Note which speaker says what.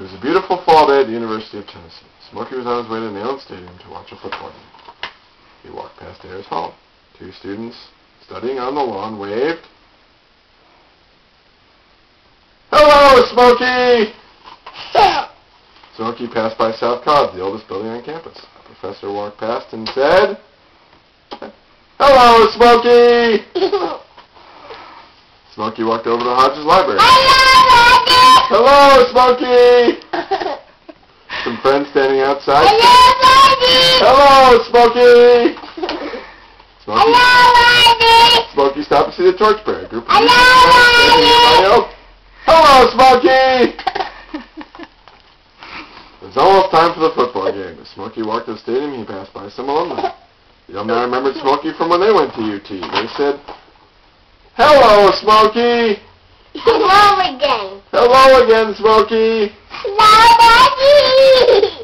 Speaker 1: was a beautiful fall day at the University of Tennessee. Smokey was on his way to Neyland Stadium to watch a football game. He walked past Ayers Hall. 2 students studying on the lawn waved. "Hello, Smokey!" Smokey passed by South Cobb, the oldest building on campus. A professor walked past and said, "Hello, Smokey!" Smokey walked over to Hodges Library. "Hello, Smokey!" Some friends standing outside. "Hello, Smokey!" Smokey stopped to see the torchbearer. Group of people standing nearby yelled, "Hello, Smokey!" It was almost time for the football game. As Smokey walked to the stadium, he passed by some alumni. The alumni remembered Smokey from when they went to UT. They said, "Hello, Smokey!"
Speaker 2: Hello again.
Speaker 1: "Hello again, Smokey!"
Speaker 2: Hello, Daddy!